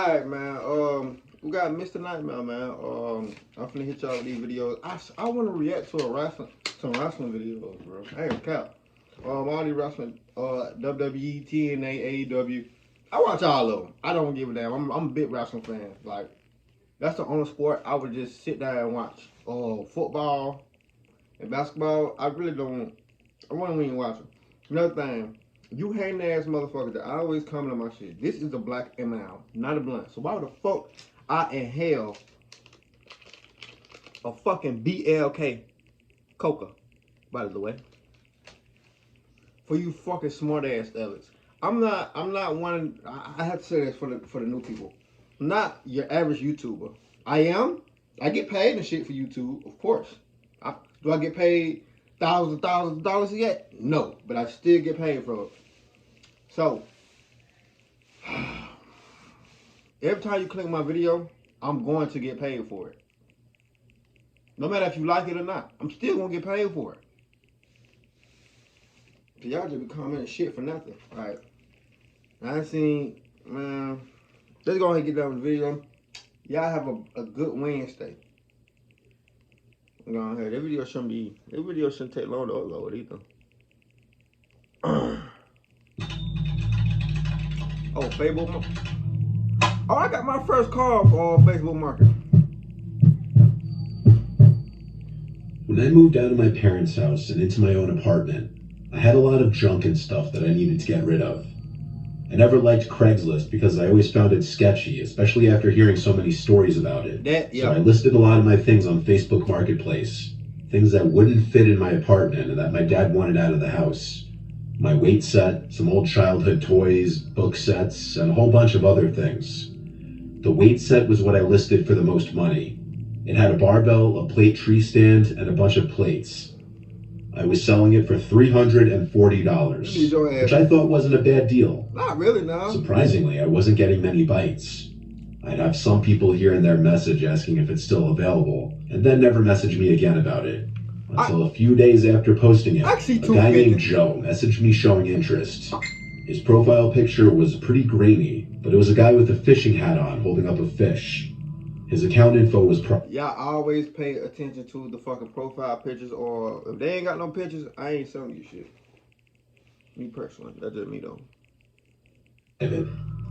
Alright, man. We got Mr. Nightmare, man. I'm finna hit y'all with these videos. I want to react to some wrestling videos, bro. I ain't cap. All these wrestling, WWE, TNA, AEW. I watch all of them. I don't give a damn. I'm a big wrestling fan. Like, that's the only sport I would just sit down and watch. Football and basketball, I really don't. I want to even watch them. Another thing. You hating ass motherfuckers that always comment on my shit. This is a black M&M, not a blunt. So why the fuck I inhale a fucking BLK coca, by the way, for you fucking smart ass fellas? I'm not one. I have to say this for the new people. I'm not your average YouTuber. I am. I get paid and shit for YouTube, of course. Do I get paid thousands of dollars yet? No, but I still get paid for it. So, every time you click my video, I'm going to get paid for it. No matter if you like it or not, I'm still going to get paid for it. So y'all just be commenting shit for nothing. Alright. I seen, man, let's go ahead and get done with the video. Y'all have a good Wednesday. Go ahead. This video shouldn't take long to upload either. Oh, Facebook. Oh, I got my first call for Facebook Market. When I moved out of my parents' house and into my own apartment, I had a lot of junk and stuff that I needed to get rid of. I never liked Craigslist because I always found it sketchy, especially after hearing so many stories about it. So I listed a lot of my things on Facebook Marketplace. Things that wouldn't fit in my apartment and that my dad wanted out of the house. My weight set, some old childhood toys, book sets, and a whole bunch of other things. The weight set was what I listed for the most money. It had a barbell, a plate tree stand, and a bunch of plates. I was selling it for $340, which I thought wasn't a bad deal. Not really, no. Surprisingly, I wasn't getting many bites. I'd have some people here and there message asking if it's still available, and then never message me again about it. Until a few days after posting it, a guy named Joe messaged me showing interest. His profile picture was pretty grainy, but it was a guy with a fishing hat on holding up a fish. His account info was Y'all always pay attention to the fucking profile pictures, or if they ain't got no pictures, I ain't selling you shit. Me personally, that's just me though.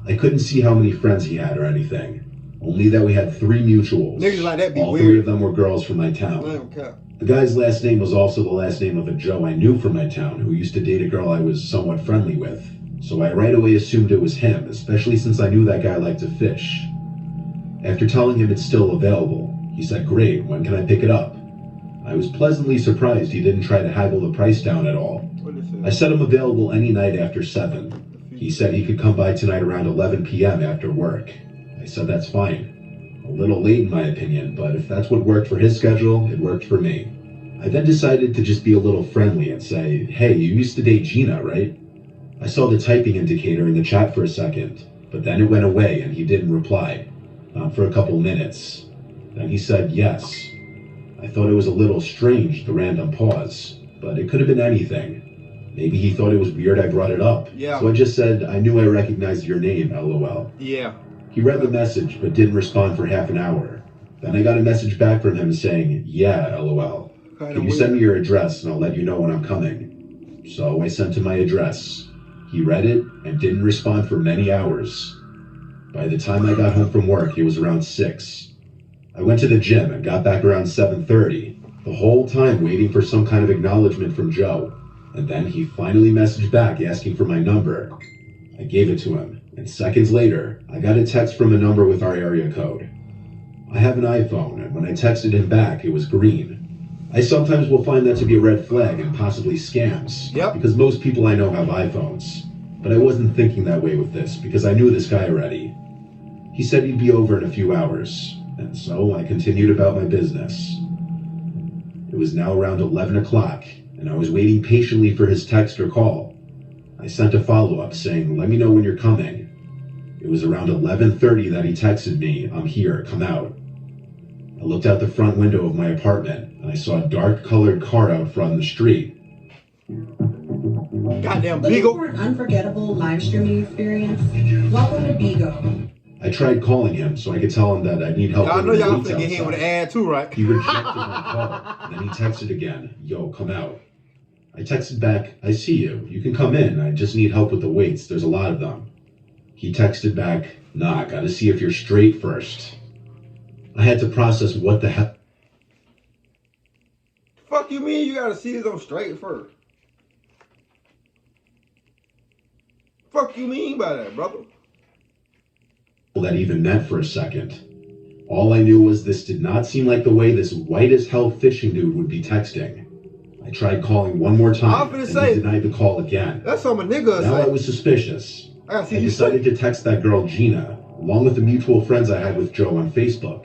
I couldn't see how many friends he had or anything. Only that we had 3 mutuals. Niggas like that be All weird. 3 of them were girls from my town. I don't care. The guy's last name was also the last name of a Joe I knew from my town who used to date a girl I was somewhat friendly with. So I right away assumed it was him, especially since I knew that guy liked to fish. After telling him it's still available, he said, "Great, when can I pick it up?" I was pleasantly surprised he didn't try to haggle the price down at all. I said I'm available any night after 7. He said he could come by tonight around 11 p.m. after work. I said that's fine. A little late in my opinion, but if that's what worked for his schedule, it worked for me. I then decided to just be a little friendly and say, "Hey, you used to date Gina, right?" I saw the typing indicator in the chat for a second, but then it went away and he didn't reply. Not for a couple minutes. Then he said yes. I thought it was a little strange, the random pause, but it could have been anything. Maybe he thought it was weird I brought it up. Yeah. So I just said, "I knew I recognized your name, LOL." Yeah. He read the message, but didn't respond for half an hour. Then I got a message back from him saying, "Yeah, LOL. Can you send me your address and I'll let you know when I'm coming?" So I sent him my address. He read it and didn't respond for many hours. By the time I got home from work, it was around 6. I went to the gym and got back around 7:30, the whole time waiting for some kind of acknowledgement from Joe. And then he finally messaged back asking for my number. I gave it to him, and seconds later, I got a text from a number with our area code. I have an iPhone, and when I texted him back, it was green. I sometimes will find that to be a red flag and possibly scams, because most people I know have iPhones. But I wasn't thinking that way with this, because I knew this guy already. He said he'd be over in a few hours, and so I continued about my business. It was now around 11 o'clock, and I was waiting patiently for his text or call. I sent a follow-up saying, "Let me know when you're coming." It was around 11:30 that he texted me, "I'm here, come out." I looked out the front window of my apartment, and I saw a dark-colored car out front in the street. Goddamn Looking Beagle. for an unforgettable live streaming experience? Welcome to Bigo. I tried calling him so I could tell him that I need help. Y'all know y'all finna get hit with an ad too, right? He rejected my call, and then he texted again, "Yo, come out." I texted back, "I see you. You can come in. I just need help with the weights. There's a lot of them." He texted back, "Nah, gotta see if you're straight first." I had to process what the hell. Fuck you mean you gotta see if I'm straight first? Fuck you mean by that, brother? That even meant for a second. All I knew was this did not seem like the way this white as hell fishing dude would be texting. I tried calling one more time, and he denied the call again. That's what my nigga Now I was suspicious. I see decided to text that girl Gina, along with the mutual friends I had with Joe on Facebook.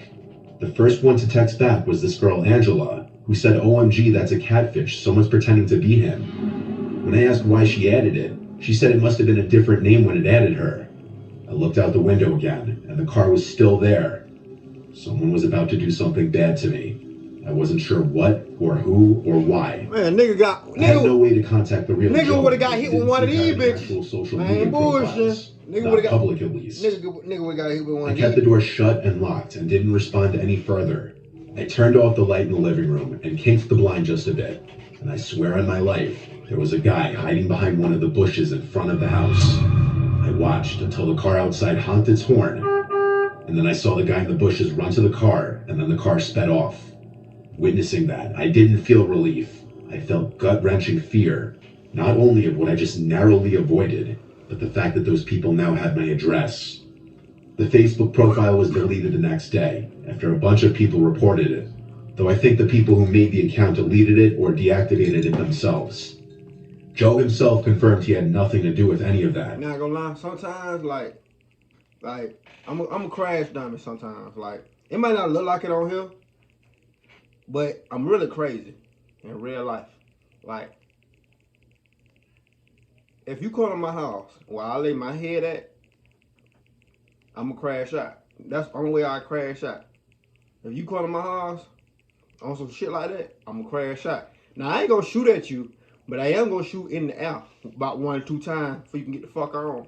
The first one to text back was this girl Angela, who said, "OMG, that's a catfish. Someone's pretending to be him." When I asked why she added it, she said it must have been a different name when it added her. I looked out the window again, and the car was still there. Someone was about to do something bad to me. I wasn't sure what, or who, or why. Man, I had no way to contact the real nigga would have got hit with one of these bitches. Social media profiles, not public at least. Nigga would have got hit with one of these. I kept the door shut and locked and didn't respond any further. I turned off the light in the living room and kinked the blind just a bit. And I swear on my life, there was a guy hiding behind one of the bushes in front of the house. I watched until the car outside honked its horn. And then I saw the guy in the bushes run to the car, and then the car sped off. Witnessing that, I didn't feel relief. I felt gut-wrenching fear, not only of what I just narrowly avoided, but the fact that those people now had my address. The Facebook profile was deleted the next day, after a bunch of people reported it, though I think the people who made the account deleted it or deactivated it themselves. Joe himself confirmed he had nothing to do with any of that. Not gonna lie, sometimes, like I'm a crash dummy sometimes. Like, it might not look like it on here, but I'm really crazy in real life. Like, if you come to my house where I lay my head at, I'm gonna crash out. That's the only way I crash out. If you come to my house on some shit like that, I'm gonna crash out. Now, I ain't gonna shoot at you, but I am gonna shoot in the air about 1 or 2 times so you can get the fuck on.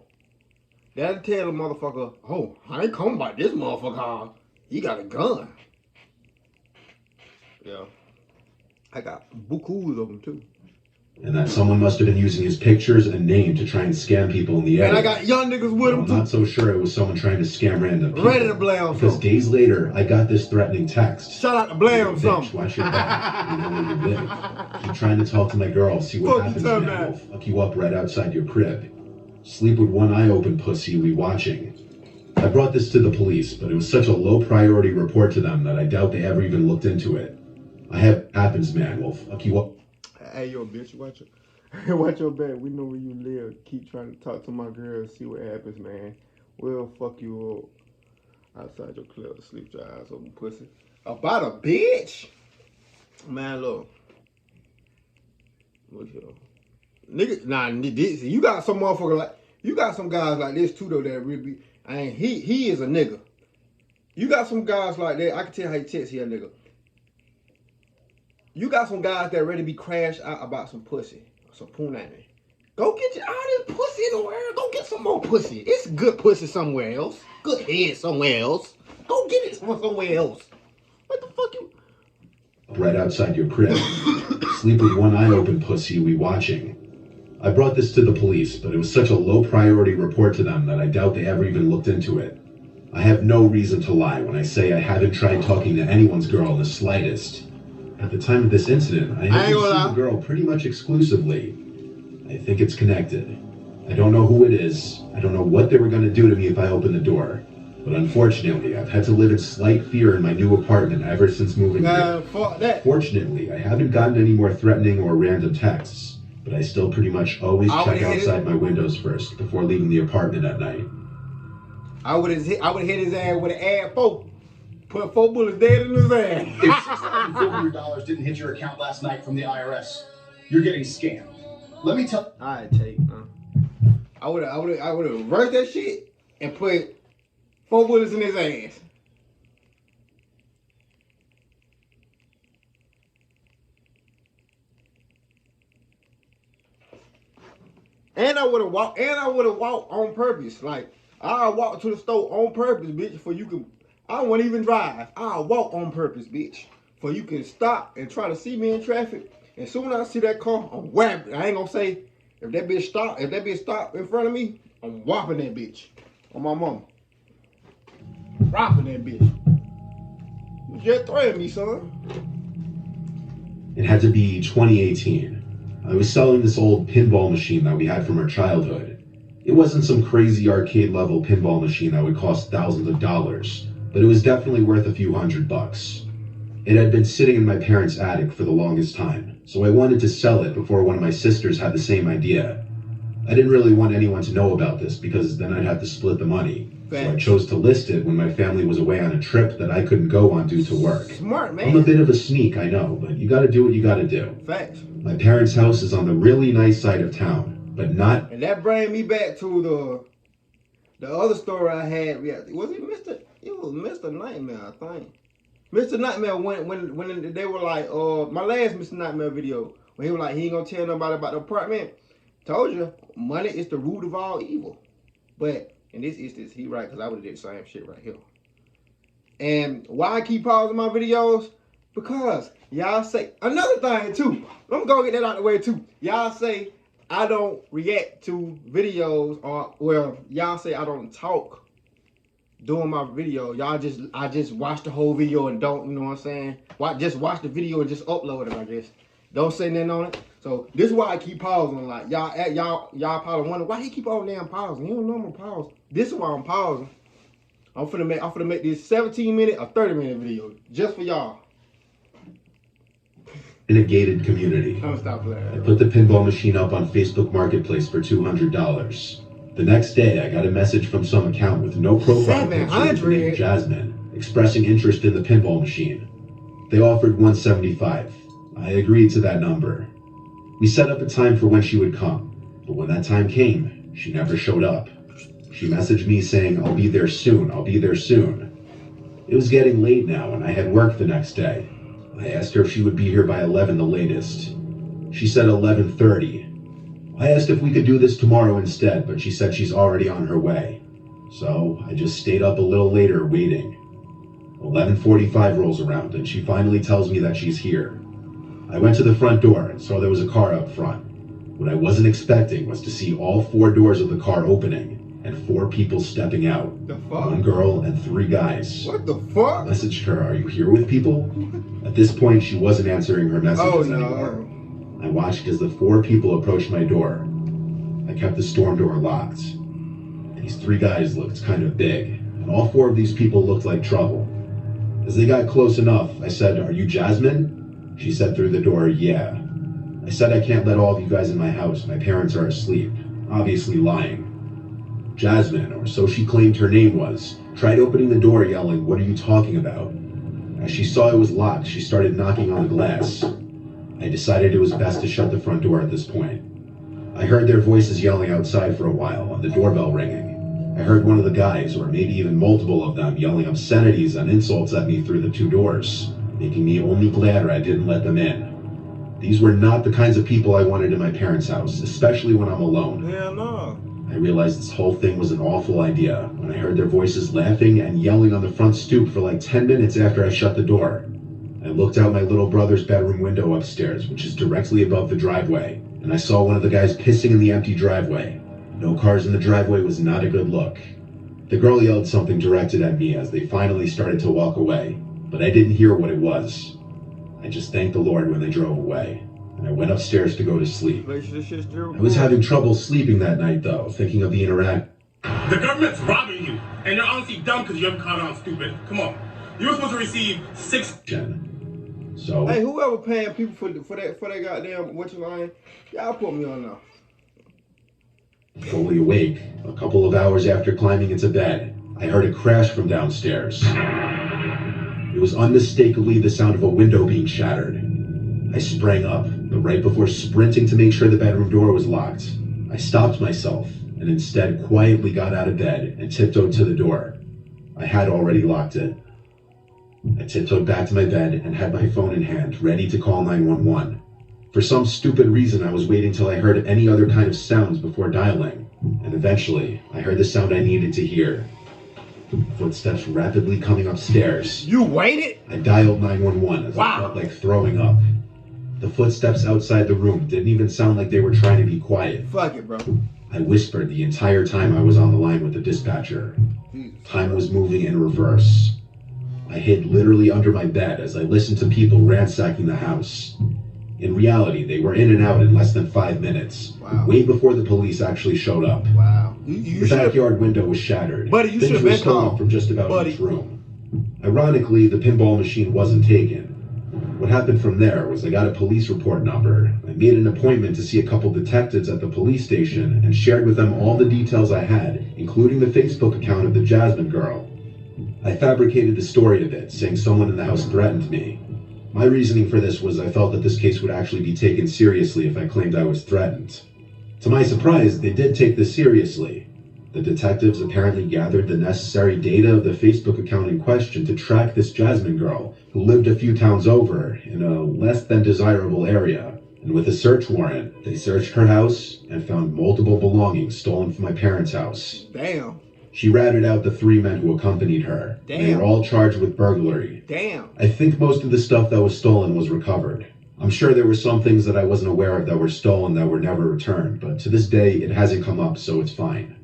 That'll tell the motherfucker, oh, I ain't coming by this motherfucker. He got a gun. Yeah. I got bukus of them too. And that someone must have been using his pictures and name to try and scam people in the area. And I got young niggas with him too. I'm not so sure it was someone trying to scam random people. Ready to blame because days later, I got this threatening text. Shout out to blame something. Watch your back. You know where you live. Keep trying to talk to my girl. See what happens now. We'll fuck you up right outside your crib. Sleep with one eye open, pussy. We watching. I brought this to the police, but it was such a low priority report to them that I doubt they ever even looked into it. I have happens, man. We'll fuck you up. Hey, yo, bitch, watch your back. We know where you live. Keep trying to talk to my girl, see what happens, man. We'll fuck you up outside your club. Sleep your eyes open, pussy. About a bitch? Man, look here. Nigga, nah, this, you got some motherfucker like, you got some guys like this too, though, that really be, he is a nigga. You got some guys like that, I can tell how you text here, nigga. You got some guys that ready to be crashed out about some pussy, some punani. Go get all this pussy in the world. Go get some more pussy. It's good pussy somewhere else. Good head somewhere else. Go get it from somewhere else. What the fuck you? Right outside your crib. Sleep with one eye open, pussy. We watching. I brought this to the police, but it was such a low priority report to them that I doubt they ever even looked into it. I have no reason to lie when I say I haven't tried talking to anyone's girl in the slightest. At the time of this incident, I had seen the girl pretty much exclusively. I think it's connected. I don't know who it is. I don't know what they were going to do to me if I opened the door. But unfortunately, I've had to live in slight fear in my new apartment ever since moving here. Fuck that. Fortunately, I haven't gotten any more threatening or random texts. But I still pretty much always check outside my windows first before leaving the apartment at night. I would have hit his ass with an ad 4. Put 4 bullets dead in his ass. If $6,400 didn't hit your account last night from the IRS, you're getting scammed. Let me tell. Alright, take. I would have reversed that shit and put 4 bullets in his ass. And I would have walked on purpose. Like, I'll walk to the store on purpose, bitch, for you can. I won't even drive. I'll walk on purpose, bitch, for you can stop and try to see me in traffic. And soon as I see that car, I'm whapping. I ain't gonna say if that bitch stop in front of me, I'm whopping that bitch on my mama. Whopping that bitch. You just threatened me, son. It had to be 2018. I was selling this old pinball machine that we had from our childhood. It wasn't some crazy arcade level pinball machine that would cost thousands of dollars, but it was definitely worth a few $100. It had been sitting in my parents' attic for the longest time, so I wanted to sell it before one of my sisters had the same idea. I didn't really want anyone to know about this because then I'd have to split the money. So I chose to list it when my family was away on a trip that I couldn't go on due to work. Smart, man. I'm a bit of a sneak, I know, but you gotta do what you gotta do. Facts. My parents' house is on the really nice side of town, but not... And that brings me back to the other story I had. Was it Mr.? It was Mr. Nightmare, I think. Mr. Nightmare, when they were like, my last Mr. Nightmare video, when he was like, he ain't gonna tell nobody about the apartment. Told you, money is the root of all evil. But in this instance, he right, because I would have did the same shit right here. And why I keep pausing my videos? Because y'all say, another thing too, I'm gonna get that out of the way too. Y'all say I don't react to videos, or, well, y'all say I don't talk during my video. I just watch the whole video and don't, you know what I'm saying? Just watch the video and just upload it, I guess. Don't say nothing on it. So this is why I keep pausing. Like y'all probably wonder why he keep on damn pausing. You don't know I'm gonna pause. This is why I'm pausing. I'm finna make this 17-minute or 30-minute video just for y'all. In a gated community. I'm gonna stop playing. I put the pinball machine up on Facebook Marketplace for $200. The next day, I got a message from some account with no profile picture named Jasmine, expressing interest in the pinball machine. They offered $175. I agreed to that number. We set up a time for when she would come, but when that time came, she never showed up. She messaged me saying, I'll be there soon, I'll be there soon. It was getting late now and I had work the next day. I asked her if she would be here by 11 the latest. She said 11:30. I asked if we could do this tomorrow instead, but she said she's already on her way. So I just stayed up a little later waiting. 11:45 rolls around and she finally tells me that she's here. I went to the front door and saw there was a car up front. What I wasn't expecting was to see all 4 doors of the car opening and 4 people stepping out. The fuck? 1 girl and 3 guys. What the fuck? I messaged her, are you here with people? At this point, she wasn't answering her messages anymore. I watched as the 4 people approached my door. I kept the storm door locked. These 3 guys looked kind of big, and all 4 of these people looked like trouble. As they got close enough, I said, are you Jasmine? She said through the door, yeah. I said I can't let all of you guys in my house. My parents are asleep. Obviously lying. Jasmine, or so she claimed her name was, tried opening the door yelling, what are you talking about? As she saw it was locked, she started knocking on the glass. I decided it was best to shut the front door at this point. I heard their voices yelling outside for a while and the doorbell ringing. I heard one of the guys, or maybe even multiple of them, yelling obscenities and insults at me through the 2 doors, making me only gladder I didn't let them in. These were not the kinds of people I wanted in my parents' house, especially when I'm alone. Hell no. I realized this whole thing was an awful idea when I heard their voices laughing and yelling on the front stoop for like 10 minutes after I shut the door. I looked out my little brother's bedroom window upstairs, which is directly above the driveway, and I saw one of the guys pissing in the empty driveway. No cars in the driveway was not a good look. The girl yelled something directed at me as they finally started to walk away, but I didn't hear what it was. I just thanked the Lord when they drove away, and I went upstairs to go to sleep. I was having trouble sleeping that night though, thinking of the interaction. The government's robbing you, and you're honestly dumb because you haven't caught on stupid. Come on. You were supposed to receive 6... So... Hey, whoever paying people for that goddamn line, y'all put me on now. Fully awake, a couple of hours after climbing into bed, I heard a crash from downstairs. It was unmistakably the sound of a window being shattered. I sprang up, but right before sprinting to make sure the bedroom door was locked, I stopped myself and instead quietly got out of bed and tiptoed to the door. I had already locked it. I tiptoed back to my bed and had my phone in hand, ready to call 911. For some stupid reason, I was waiting till I heard any other kind of sounds before dialing, and eventually, I heard the sound I needed to hear. Footsteps rapidly coming upstairs. You waited? I dialed 911 as I felt like throwing up. The footsteps outside the room didn't even sound like they were trying to be quiet. Fuck it, bro. I whispered the entire time I was on the line with the dispatcher. Time was moving in reverse. I hid literally under my bed as I listened to people ransacking the house. In reality, they were in and out in less than 5 minutes. Wow. Way before the police actually showed up. Wow. The backyard window was shattered. Buddy, you should Things have were been stolen called. from just about Buddy. each room. Ironically, the pinball machine wasn't taken. What happened from there was I got a police report number. I made an appointment to see a couple detectives at the police station and shared with them all the details I had, including the Facebook account of the Jasmine girl. I fabricated the story a bit, saying someone in the house threatened me. My reasoning for this was I felt that this case would actually be taken seriously if I claimed I was threatened. To my surprise, they did take this seriously. The detectives apparently gathered the necessary data of the Facebook account in question to track this Jasmine girl, who lived a few towns over in a less than desirable area. And with a search warrant, they searched her house and found multiple belongings stolen from my parents' house. Damn. She ratted out the 3 men who accompanied her. Damn. They were all charged with burglary. Damn. I think most of the stuff that was stolen was recovered. I'm sure there were some things that I wasn't aware of that were stolen that were never returned, but to this day, it hasn't come up, so it's fine.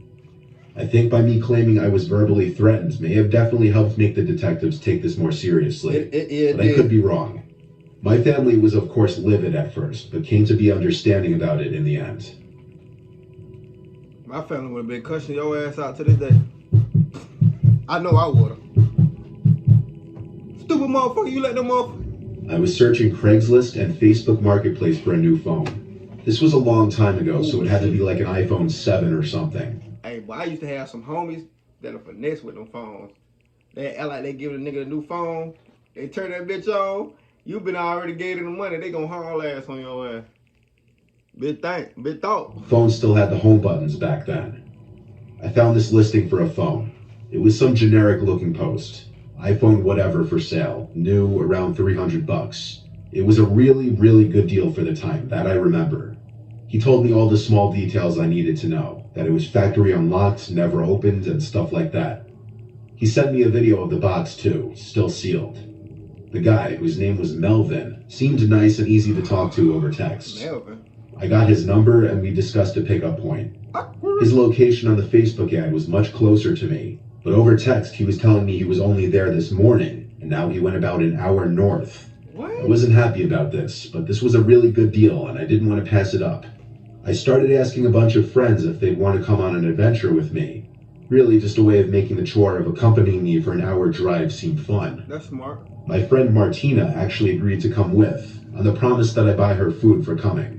I think by me claiming I was verbally threatened may have definitely helped make the detectives take this more seriously. But I could be wrong. My family was of course livid at first, but came to be understanding about it in the end. My family would have been cussing your ass out to this day. I know I would have. Stupid motherfucker, you let them off. I was searching Craigslist and Facebook Marketplace for a new phone. This was a long time ago, so it had to be like an iPhone 7 or something. Hey, boy, I used to have some homies that are finesse with them phones. They act like they giving a nigga a new phone. They turn that bitch on. You been already gave them the money. They gonna haul ass on your ass. Big thought. Phones still had the home buttons back then. I found this listing for a phone. It was some generic looking post. iPhone whatever for sale. New, around $300. It was a really, really good deal for the time, that I remember. He told me all the small details I needed to know, that it was factory unlocked, never opened, and stuff like that. He sent me a video of the box too, still sealed. The guy, whose name was Melvin, seemed nice and easy to talk to over text. Melvin. I got his number and we discussed a pickup point. His location on the Facebook ad was much closer to me, but over text he was telling me he was only there this morning, and now he went about an hour north. What? I wasn't happy about this, but this was a really good deal and I didn't want to pass it up. I started asking a bunch of friends if they'd want to come on an adventure with me. Really just a way of making the chore of accompanying me for an hour drive seem fun. That's smart. My friend Martina actually agreed to come with, on the promise that I buy her food for coming.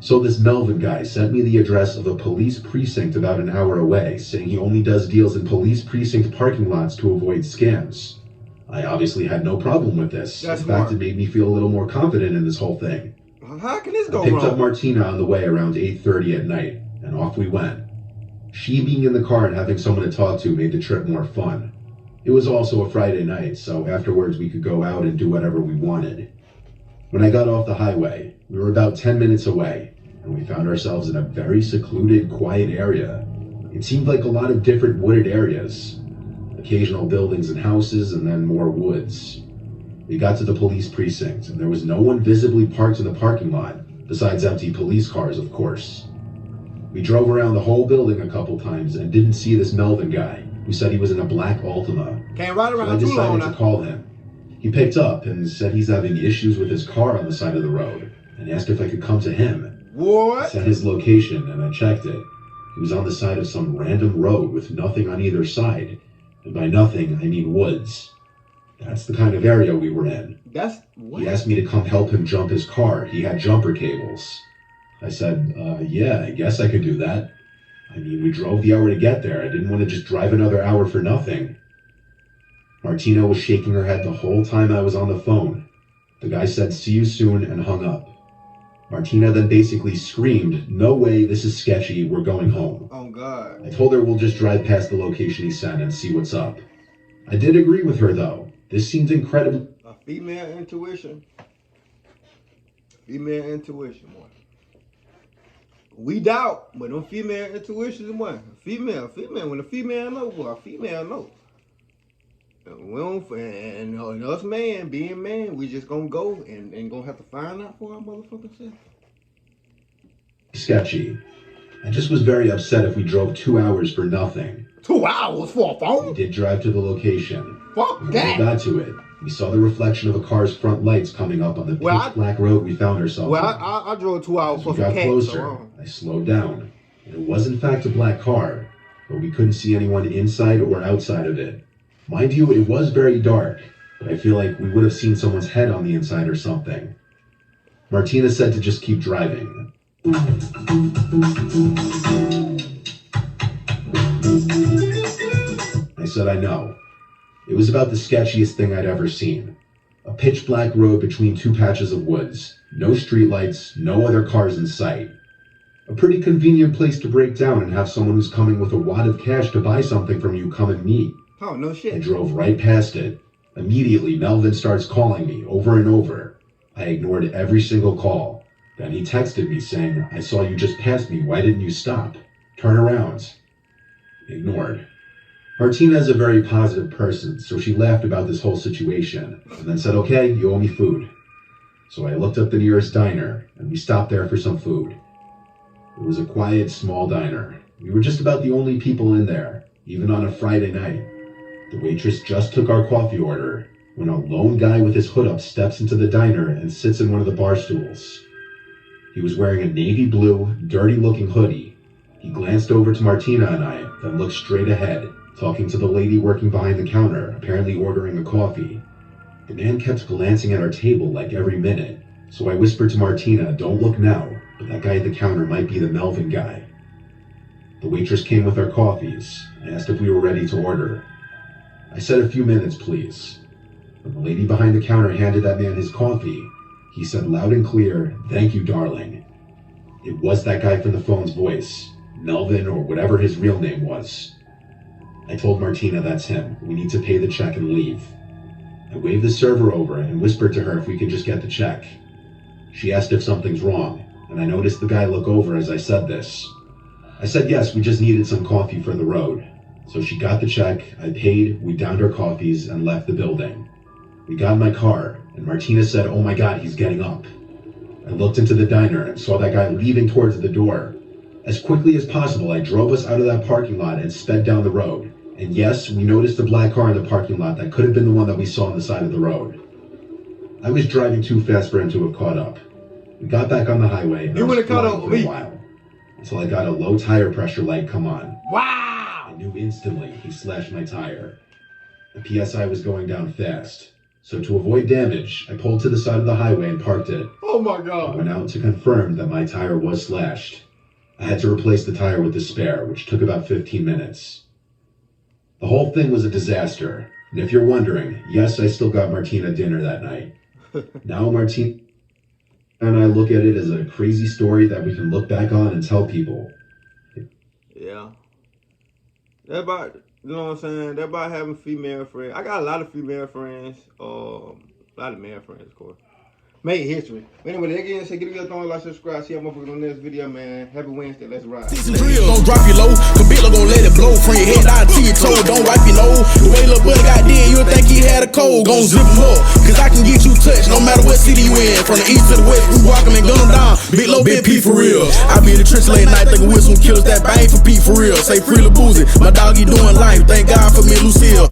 So this Melvin guy sent me the address of a police precinct about an hour away, saying he only does deals in police precinct parking lots to avoid scams. I obviously had no problem with this. That's in fact, smart. it made me feel a little more confident in this whole thing. How can this go I picked wrong? up Martina on the way around 8:30 at night, and off we went. She being in the car and having someone to talk to made the trip more fun. It was also a Friday night, so afterwards we could go out and do whatever we wanted. When I got off the highway, we were about 10 minutes away, and we found ourselves in a very secluded, quiet area. It seemed like a lot of different wooded areas. Occasional buildings and houses, and then more woods. We got to the police precinct, and there was no one visibly parked in the parking lot, besides empty police cars, of course. We drove around the whole building a couple times and didn't see this Melvin guy, who said he was in a black Altima. Can't ride So I around too long decided to now. call him. He picked up and said he's having issues with his car on the side of the road, and asked if I could come to him. I What? sent his location and I checked it. He was on the side of some random road with nothing on either side. And by nothing, I mean woods. That's the kind of area we were in. That's what? He asked me to come help him jump his car. He had jumper cables. I said, yeah, I guess I could do that. I mean, we drove the hour to get there. I didn't want to just drive another hour for nothing. Martina was shaking her head the whole time I was on the phone. The guy said, see you soon, and hung up. Martina then basically screamed, no way, this is sketchy, we're going home. Oh, God. I told her we'll just drive past the location he sent and see what's up. I did agree with her though. This seemed incredible. A female intuition. Female intuition, boy. We doubt, but them female intuitions, boy. Female. When a female know, boy, a female know. We don't, and us man, being man, we just gonna go and gonna have to find out for our motherfucking self. Sketchy. I just was very upset if we drove 2 hours for nothing. 2 hours for a phone? We did drive to the location. Fuck when that. we got to it, we saw the reflection of a car's front lights coming up on the pitch black road we found ourselves on. I drove 2 hours for some cats. As we got closer, I slowed down. It was in fact a black car, but we couldn't see anyone inside or outside of it. Mind you, it was very dark, but I feel like we would have seen someone's head on the inside or something. Martina said to just keep driving. I said I know. It was about the sketchiest thing I'd ever seen. A pitch black road between two patches of woods. No streetlights, no other cars in sight. A pretty convenient place to break down and have someone who's coming with a wad of cash to buy something from you come and meet. Oh, no shit. I drove right past it. Immediately, Melvin starts calling me over and over. I ignored every single call. Then he texted me saying, I saw you just passed me. Why didn't you stop? Turn around. Ignored. Martina is a very positive person, so she laughed about this whole situation and then said, okay, you owe me food. So I looked up the nearest diner and we stopped there for some food. It was a quiet, small diner. We were just about the only people in there, even on a Friday night. The waitress just took our coffee order when a lone guy with his hood up steps into the diner and sits in one of the bar stools. He was wearing a navy blue, dirty-looking hoodie. He glanced over to Martina and I, then looked straight ahead, talking to the lady working behind the counter, apparently ordering a coffee. The man kept glancing at our table like every minute, so I whispered to Martina, don't look now, but that guy at the counter might be the Melvin guy. The waitress came with our coffees. I asked if we were ready to order. I said a few minutes, please. When the lady behind the counter handed that man his coffee, he said loud and clear, thank you, darling. It was that guy from the phone's voice, Melvin or whatever his real name was. I told Martina that's him. We need to pay the check and leave. I waved the server over and whispered to her if we could just get the check. She asked if something's wrong, and I noticed the guy look over as I said this. I said yes, we just needed some coffee for the road. So she got the check, I paid, we downed our coffees, and left the building. We got in my car, and Martina said, oh my God, he's getting up. I looked into the diner and saw that guy leaving towards the door. As quickly as possible, I drove us out of that parking lot and sped down the road. And yes, we noticed a black car in the parking lot that could have been the one that we saw on the side of the road. I was driving too fast for him to have caught up. We got back on the highway, and I was flying for a while, until I got a low tire pressure light come on. Wow! I knew instantly he slashed my tire. The PSI was going down fast, so to avoid damage, I pulled to the side of the highway and parked it. Oh my God! I went out to confirm that my tire was slashed. I had to replace the tire with the spare, which took about 15 minutes. The whole thing was a disaster, and if you're wondering, yes, I still got Martina dinner that night. Now Martina and I look at it as a crazy story that we can look back on and tell people. Yeah. That about, you know what I'm saying? That about having female friends. I got a lot of female friends. A lot of male friends, of course. Made history. Anyway, again, say give me a thumbs up, subscribe, see how motherfuckers on this video, man. Happy Wednesday, let's ride. Don't drop you low, the bitch gon' let it blow. From your head down to your toe, don't wipe your nose. The way little buddy got dead, you'll think he had a cold. Gon' zip him up, cause I can get you touched, no matter what city you in. From the east to the west, we walk 'em and gun 'em down. Big low, big P for real. I be in the trench late night, thinking with some killers that bang for Pete for real. Say free Lil Boozy, my dog, he doing